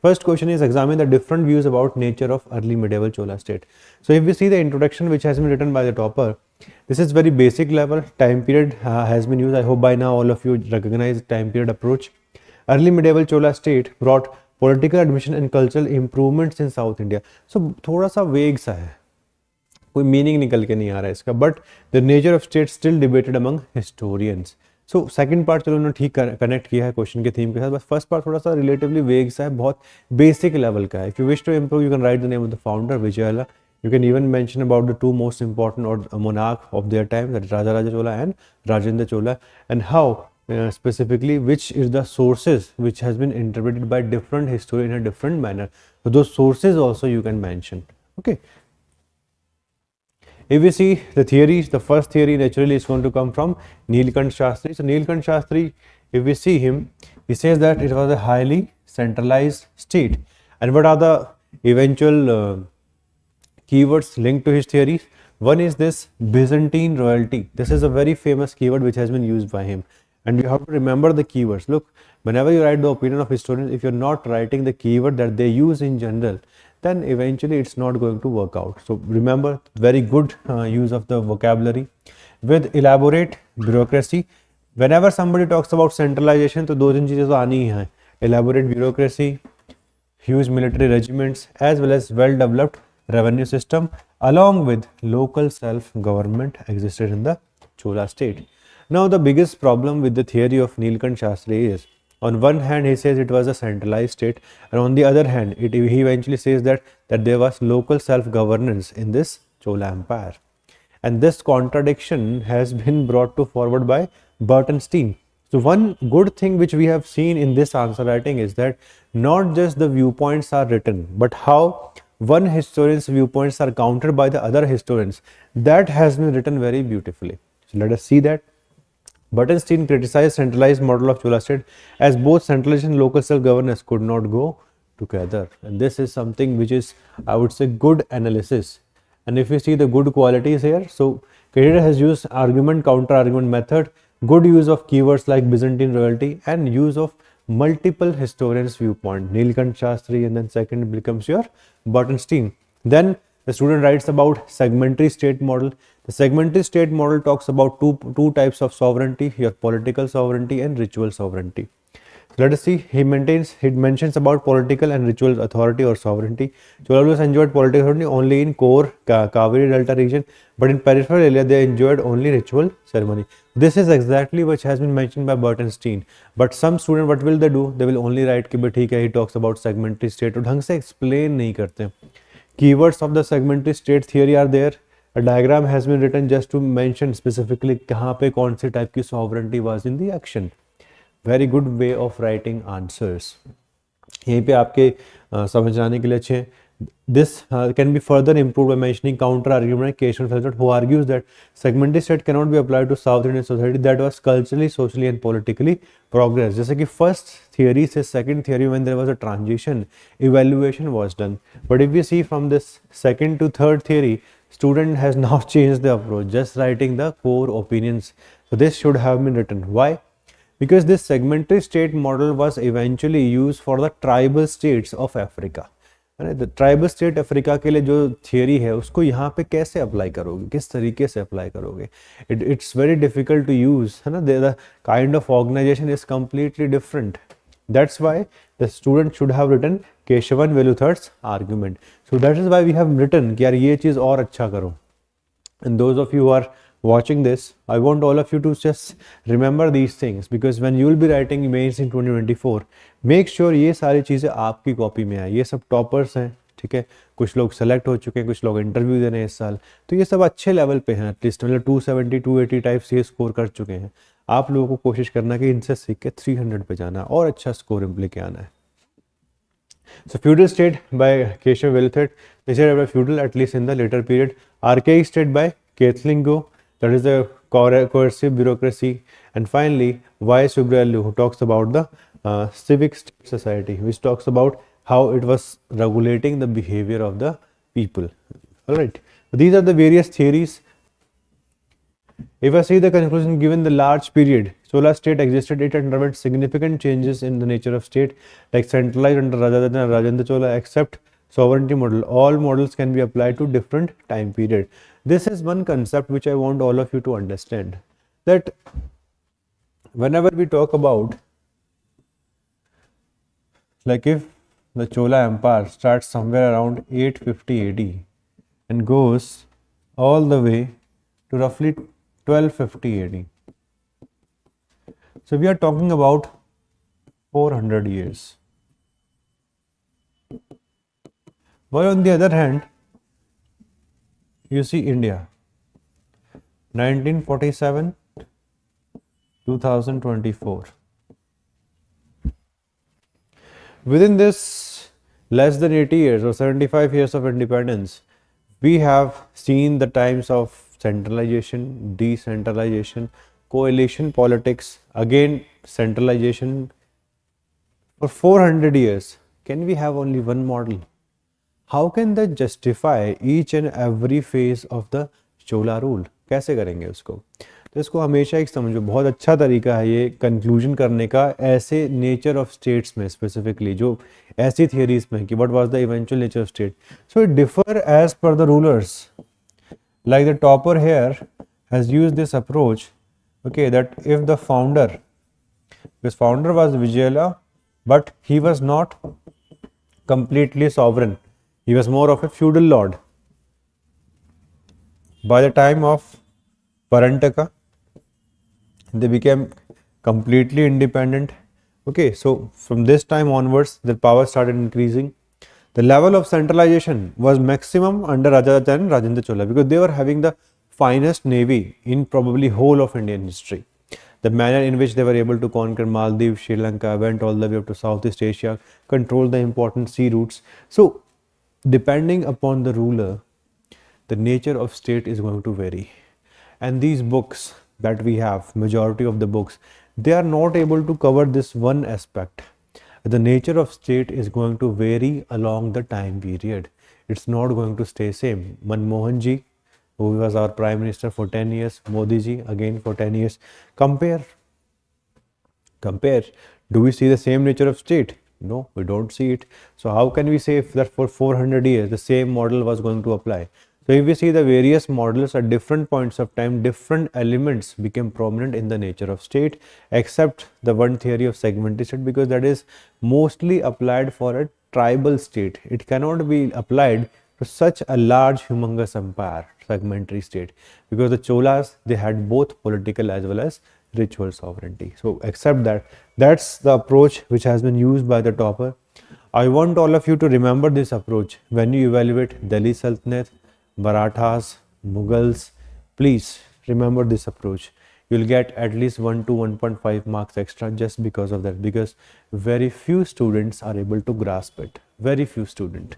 First question is examine the different views about nature of early medieval Chola state. So if we see the introduction which has been written by the topper, this is very basic level. Time period has been used. I hope by now all of you recognize time period approach. Early medieval Chola state brought political admission and cultural improvements in South India. So थोड़ा सा वेग सा है, कोई meaning निकल के नहीं आ रहा है इसका, but the nature of state still debated among historians. So second part चलो उन्होंने ठीक कनेक्ट किया है क्वेश्चन के थीम के साथ, बस फर्स्ट पार्ट थोड़ा सा रिलेटिवली वेग सा है, बहुत बेसिक लेवल का है. If you wish to improve you can write the name of the founder Vijaywala. You can even mention about the two most important or monarch of their time, that is Rajaraja Chola and Rajendra Chola, and how specifically which is the sources which has been interpreted by different historians in a different manner. So those sources also you can mention. Okay. If we see the theories, the first theory naturally is going to come from Neelkant Shastri. So Neelkant Shastri, if we see him, he says that it was a highly centralized state. And what are the eventual keywords linked to his theories? One is this Byzantine royalty. This is a very famous keyword which has been used by him, and you have to remember the keywords. Look, whenever you write the opinion of historians, if you're not writing the keyword that they use in general, then eventually it's not going to work out. So remember, very good use of the vocabulary. With elaborate bureaucracy, whenever somebody talks about centralization, तो दो तीन चीजें तो आनी ही हैं. Elaborate bureaucracy, huge military regiments, as well as well-developed revenue system, along with local self-government existed in the Chola state. Now the biggest problem with the theory of Neelkant Shastri is, on one hand he says it was a centralized state, and on the other hand he eventually says that there was local self-governance in this Chola empire. And this contradiction has been brought to forward by Bertenstein. So one good thing which we have seen in this answer writing is that not just the viewpoints are written, but how one historian's viewpoints are countered by the other historians. That has been written very beautifully. So let us see that. Bertenstein criticized centralized model of Chola state as both centralization and local self-governance could not go together. And this is something which is, I would say, good analysis. And if you see the good qualities here, so Creditor has used argument, counter-argument method, good use of keywords like Byzantine royalty, and use of multiple historians' viewpoint. Neelkant Shastri, and then second becomes your Bertenstein. Then the student writes about segmentary state model. The segmentary state model talks about two types of sovereignty, your political sovereignty and ritual sovereignty. So let us see, he mentions about political and ritual authority or sovereignty. Cholas enjoyed political authority only in core Kaveri Delta region, but in peripheral area they enjoyed only ritual ceremony. This is exactly which has been mentioned by Bertenstein. But some student, what will they do? They will only write कि ठीक है, he talks about segmentary state, तो ढंग से explain नहीं करते. Keywords of the segmentary state theory are there. A diagram has been written just to mention specifically कहाँ पे कौन से type की sovereignty was in the action. Very good way of writing answers. यहीं पे आपके समझ आने के लिए अच्छे हैं. This can be further improved by mentioning counter argument Keshav Felder, who argues that segmentary state cannot be applied to South Indian society that was culturally, socially and politically progressed. जैसे कि first theory से second theory, when there was a transition, evaluation was done. But if we see from this second to third theory, student has now changed the approach, just writing the core opinions. So this should have been written. Why? Because this segmentary state model was eventually used for the tribal states of Africa. The tribal state Africa के लिए जो theory है उसको यहाँ पे कैसे apply करोगे, किस तरीके से अप्लाई करोगे? It's very difficult to use, है ना. The kind of organisation is completely different. That's why the student should have written Kesavan Veluthat's argument. So that is why we have written कि यार ये चीज़ और अच्छा करो. And those of you are watching this, I want all of you to just remember these things, because when you will be writing mains in 2024, make sure ये सारी चीज़ें आपकी कॉपी में आए. ये सब टॉपर्स हैं, ठीक है, कुछ लोग सेलेक्ट हो चुके हैं, कुछ लोग इंटरव्यू दे रहे हैं इस साल, तो ये सब अच्छे लेवल पे हैं. एटलीस्ट मतलब 270 280 टाइप्स ये स्कोर कर चुके हैं. आप लोगों को कोशिश करना कि इनसे सीख के 300 पे जाना है और अच्छा स्कोर लेके आना है. So feudal state by Keshav Veluthet, they feudal at least in the later period. Archaic state by Kathlingo, that is the coercive bureaucracy. And finally, Y. Subrelu, who talks about the civic state society, which talks about how it was regulating the behavior of the people. All right, these are the various theories. If I see the conclusion, given the large period Chola state existed, it underwent significant changes in the nature of state, like centralized under Rajaratna and Rajendra Chola, except sovereignty model. All models can be applied to different time period. This is one concept which I want all of you to understand, that whenever we talk about, like if the Chola Empire starts somewhere around 850 AD and goes all the way to roughly 1250 AD. So we are talking about 400 years. While on the other hand, you see India, 1947 2024. Within this less than 80 years or 75 years of independence, we have seen the times of centralization, decentralization, coalition politics, again centralization. For 400 years, can we have only one model? How can that justify each and every phase of the Chola rule? कैसे करेंगे उसको? तो इसको हमेशा एक समझो, बहुत अच्छा तरीका है ये कंक्लूजन करने का ऐसे नेचर ऑफ स्टेट्स में, स्पेसिफिकली जो ऐसी थियरीज में कि what was the eventual nature of state. So it differ as per the rulers. Like the topper here has used this approach, okay, that if the founder, because founder was Vijayala, but he was not completely sovereign, he was more of a feudal lord. By the time of Parantaka, they became completely independent. Okay, so from this time onwards, the power started increasing. The level of centralization was maximum under Rajaratna and Rajendra Chola, because they were having the finest navy in probably whole of Indian history. The manner in which they were able to conquer Maldives, Sri Lanka, went all the way up to Southeast Asia, control the important sea routes. So depending upon the ruler, the nature of state is going to vary. And these books that we have, majority of the books, they are not able to cover this one aspect. The nature of state is going to vary along the time period. It's not going to stay same. Manmohan ji, who was our prime minister for 10 years, Modi ji again for 10 years. Compare. Do we see the same nature of state? No, we don't see it. So how can we say that for 400 years the same model was going to apply? So if we see the various models at different points of time, different elements became prominent in the nature of state, except the one theory of segmented state, because that is mostly applied for a tribal state. It cannot be applied to such a large humongous empire, segmentary state, because the Cholas, they had both political as well as ritual sovereignty. So accept that. That's the approach which has been used by the topper. I want all of you to remember this approach when you evaluate Delhi Sultanate, Marathas, Mughals. Please remember this approach. You'll get at least 1 to 1.5 marks extra just because of that, because very few students are able to grasp it. Very few students.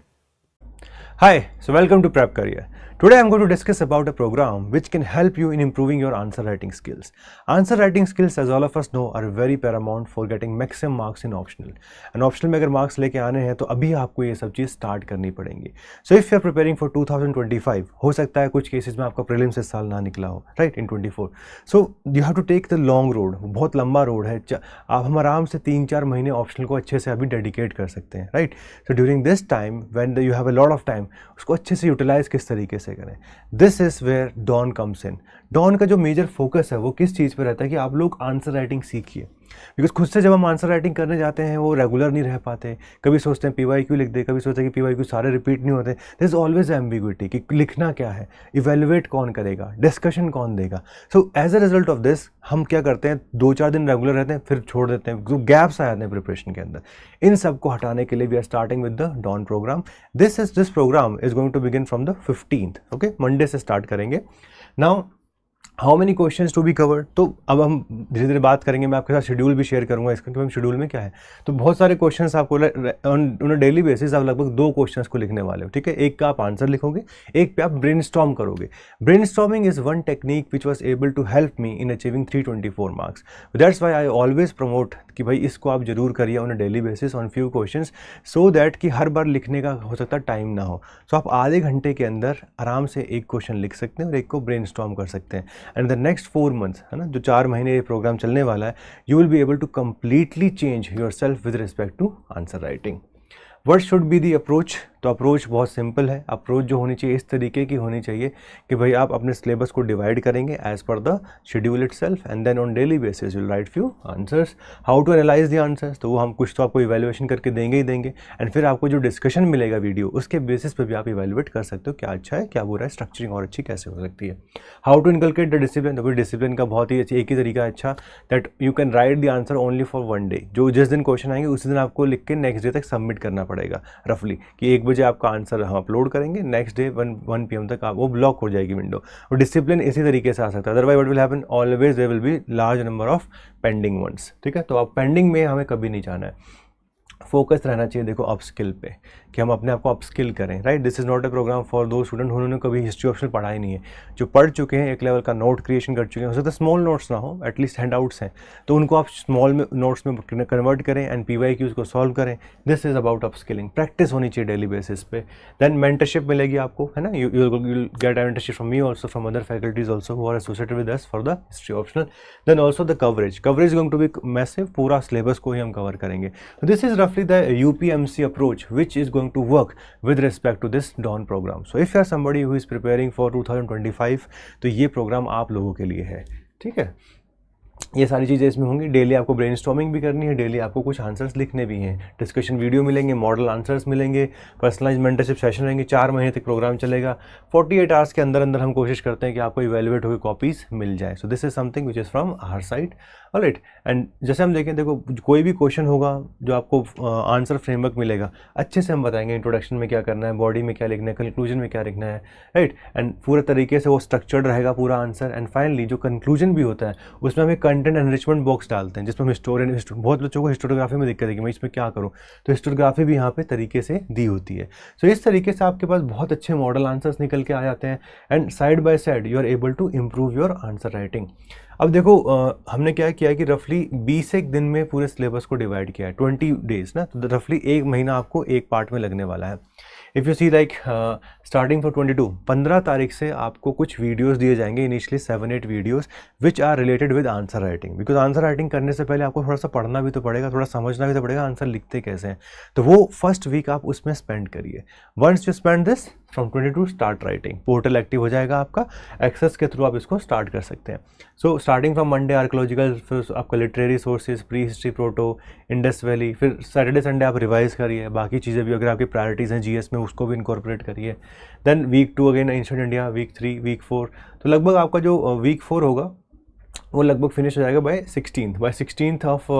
Hi, so welcome to Prep Career. Today I'm going to discuss about a program which can help you in improving your answer writing skills. Answer writing skills, as all of us know, are very paramount for getting maximum marks in optional. And optional में अगर marks लेके आने हैं तो अभी आपको ये सब चीज़ start करनी पड़ेंगी. So if you are preparing for 2025, हो सकता है कुछ cases में आपका prelims इस साल ना निकला हो, right, in 24. So you have to take the long road. बहुत लंबा road है. आप हम आराम से 3-4 महीने optional को अच्छे से अभी dedicate कर सकते हैं, right? So during this time when you have a lot of time, उसको अच्छे से यूटिलाइज किस तरीके से करें. This is where Dawn comes in. Dawn का जो मेजर फोकस है वो किस चीज़ पे रहता है कि आप लोग आंसर राइटिंग सीखिए, बिकॉज खुद से जब हम आंसर राइटिंग करने जाते हैं वो रेगुलर नहीं रह पाते. कभी सोचते हैं PYQ लिख दे, कभी सोचते हैं कि PYQ सारे रिपीट नहीं होते. दिस इज ऑलवेज एम्बिग्विटी कि लिखना क्या है, इवेल्युएट कौन करेगा, डिस्कशन कौन देगा. So as a result of this हम क्या करते हैं, 2-4 दिन रेगुलर रहते हैं, फिर छोड़ देते हैं, जो गैप्स आ जाते हैं प्रिपरेशन के अंदर. इन सब को हटाने के लिए we are starting with the Dawn programme. This programme is going to begin from the 15th. Okay, Monday से स्टार्ट करेंगे. Now how many questions to be covered, तो अब हम धीरे धीरे बात करेंगे. मैं आपके साथ शेड्यूल भी शेयर करूंगा इसका कि शेड्यूल में क्या है. तो बहुत सारे क्वेश्चंस आपको ऑन डेली बेसिस आप लगभग 2 क्वेश्चंस को लिखने वाले हो, ठीक है. एक का आप आंसर लिखोगे, एक पे आप ब्रेनस्टॉर्म करोगे. Brainstorming is one technique which was able to help me in achieving 324 marks. That's why I always promote कि भाई इसको आप जरूर करिए on a daily basis on few questions, so that कि हर बार लिखने का हो सकता है टाइम ना हो. सो आप आधे घंटे के अंदर आराम से एक क्वेश्चन लिख सकते हैं और एक को ब्रेनस्टॉर्म कर सकते हैं. एंड द नेक्स्ट 4 मंथ्स, है ना, जो 4 महीने ये प्रोग्राम चलने वाला है, you will be able to completely change yourself with respect to answer writing. What should be the approach? तो अप्रोच बहुत सिंपल है. अप्रोच जो होनी चाहिए इस तरीके की होनी चाहिए कि भाई आप अपने सिलेबस को डिवाइड करेंगे as per the schedule itself, and then on daily basis you will write few answers. How to analyse the answers, तो वो हम कुछ तो आपको इवैल्यूएशन करके देंगे ही देंगे, एंड फिर आपको जो डिस्कशन मिलेगा वीडियो, उसके बेसिस पे भी आप इवैल्यूएट कर सकते हो क्या अच्छा है क्या बुरा है, स्ट्रक्चरिंग और अच्छी कैसे हो सकती है. How to inculcate the discipline, तो डिसिप्लिन का बहुत ही एक ही तरीका है अच्छा, that you can write the answer only for 1 day. जो जिस दिन क्वेश्चन आएंगे उसी दिन आपको लिख के नेक्स्ट डे तक सबमिट करना पड़ेगा रफली, कि 1 बजे आपका आंसर हम अपलोड करेंगे, नेक्स्ट डे 1 PM तक आप वो ब्लॉक हो जाएगी विंडो. और डिसिप्लिन इसी तरीके से आ सकता है. Otherwise what will happen, always there will be large number of pending ones. ठीक है, तो आप पेंडिंग में हमें कभी नहीं जाना है. फोकस रहना चाहिए देखो अपस्किल पे, कि हम अपने आप को अपस्किल करें. Right, this is not a programme for those student उन्होंने कभी हिस्ट्री ऑप्शनल पढ़ा ही नहीं है. जो पढ़ चुके हैं, एक लेवल का नोट क्रिएशन कर चुके हैं, हो सकता है स्मॉल नोट्स ना हो, एटलीस्ट हैंडआउट्स हैं, तो उनको आप स्मॉल में नोट्स में कन्वर्ट करें एंड PYQs को सॉल्व करें. This is about upskilling. Practice होनी चाहिए डेली बेसिस पे. देन मेंटरशिप मिलेगी आपको, है ना, you will get mentorship from me also, from other faculties also who are associated with us for the history optional. Then also the coverage going to be massive. पूरा syllabus को ही हम cover करेंगे. This is रफली the UPMC approach which is going to work with respect to this DAWN program. So if you are somebody who is preparing for 2025, तो ये programme आप लोगों के लिए है. ठीक है, ये सारी चीज़ें इसमें होंगी. डेली आपको ब्रेनस्टॉर्मिंग भी करनी है, डेली आपको कुछ आंसर्स लिखने भी हैं, डिस्कशन वीडियो मिलेंगे, मॉडल आंसर्स मिलेंगे, पर्सनलाइज मेंटरशिप सेशन रहेंगे. 4 महीने तक प्रोग्राम चलेगा. 48 आवर्स के अंदर अंदर हम कोशिश करते हैं कि आपको इवेल्युएट होकर कॉपीज़ मिल जाए. So this is something which is from our side. Alright, and जैसे हम देखें, देखो कोई भी क्वेश्चन होगा जो आपको आंसर फ्रेमवर्क मिलेगा, अच्छे से हम बताएंगे इंट्रोडक्शन में क्या करना है, बॉडी में क्या लिखना है, कंक्लूजन में क्या लिखना है. राइट, एंड पूरे तरीके से वो स्ट्रक्चर्ड रहेगा पूरा आंसर. एंड फाइनली जो कंक्लूजन भी होता है उसमें हमें कंटेंट एनरिचमेंट बॉक्स डालते हैं, जिसमें हम हिस्टोरियन, बहुत बच्चों को हिस्टोरियोग्राफी में दिक्कत है कि मैं इसमें क्या करूँ, तो हिस्टोरियोग्राफी भी यहाँ पे तरीके से दी होती है. सो इस तरीके से आपके पास बहुत अच्छे मॉडल आंसर्स निकल के आ जाते हैं, and side by side you are able to improve your answer writing. अब देखो हमने क्या किया कि रफली 21 दिन में पूरे सिलेबस को डिवाइड किया है, 20 डेज ना, तो रफली 1 महीना आपको एक पार्ट में लगने वाला है. If you see like starting for 15 तारीख से आपको कुछ वीडियोस दिए जाएंगे, initially 7-8 videos which are related with answer writing. Because answer writing करने से पहले आपको थोड़ा सा पढ़ना भी तो पड़ेगा, थोड़ा समझना भी तो पड़ेगा आंसर लिखते कैसे हैं. तो वो फर्स्ट वीक आप उसमें स्पेंड करिए. Once you spend this from 22 start writing, portal active हो जाएगा आपका, एक्सेस के थ्रू आप इसको स्टार्ट कर सकते हैं. So starting from Monday archaeological, फिर आपका literary sources, pre history, proto, Indus valley, फिर सैटरडे संडे आप रिवाइज करिए. बाकी चीज़ें भी अगर आपकी प्रायोरिटीज़ हैं GS में उसको भी इनकॉर्पोरेट करिए. Then week 2 again ancient India, week 3, week 4, तो लगभग आपका जो वीक 4 होगा वो लगभग फिनिश हो जाएगा बाय 16th ऑफ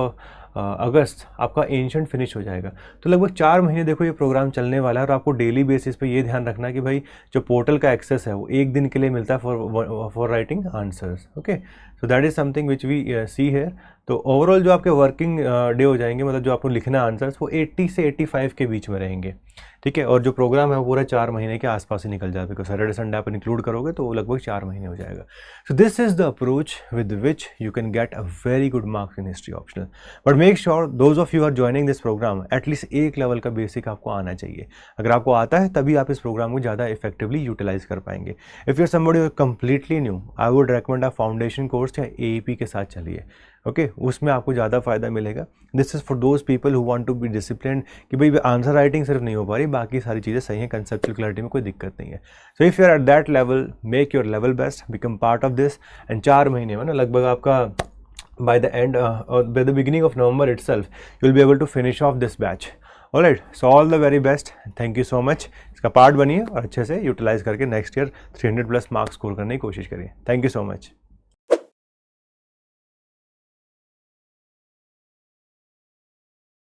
अगस्त आपका एंशिएंट फिनिश हो जाएगा. तो लगभग 4 महीने देखो ये प्रोग्राम चलने वाला है. और आपको डेली बेसिस पे ये ध्यान रखना कि भाई जो पोर्टल का एक्सेस है वो 1 दिन के लिए मिलता है for writing answers. Okay, so that is something which we see here. तो ओवरऑल जो आपके वर्किंग डे हो जाएंगे, मतलब जो आपको लिखना आंसर्स, वो 80 से 85 के बीच में रहेंगे. ठीक है, और जो प्रोग्राम है वो पूरा 4 महीने के आसपास ही निकल जाएगा. बिकॉज सैटरडे संडे आप इंक्लूड करोगे तो वो लगभग 4 महीने हो जाएगा. So this is the approach with which you can get a very good marks in history optional. But make sure those of you are joining this programme, at least एक level का बेसिक आपको आना चाहिए. अगर आपको आता है तभी आप इस प्रोग्राम को ज़्यादा इफेक्टिवली यूटिलाइज कर पाएंगे. If you are somebody completely new, I would recommend आप फाउंडेशन कोर्स या AEP के साथ चलिए. ओके, उसमें आपको ज़्यादा फायदा मिलेगा. This is for those people who want to be disciplined, कि भाई आंसर राइटिंग सिर्फ नहीं हो पा रही, बाकी सारी चीज़ें सही हैं, कंसेप्चुअल क्लैरिटी में कोई दिक्कत नहीं है. So if you are at that level, make your level best, become part of this. And 4 महीने में ना लगभग आपका by the end or by the beginning of November itself, you will be able to finish off this batch. Alright, so all the very best. Thank you so much. इसका part बनिए और अच्छे से यूटिलाइज करके next year 300+ marks score करने की कोशिश करिए. Thank you so much.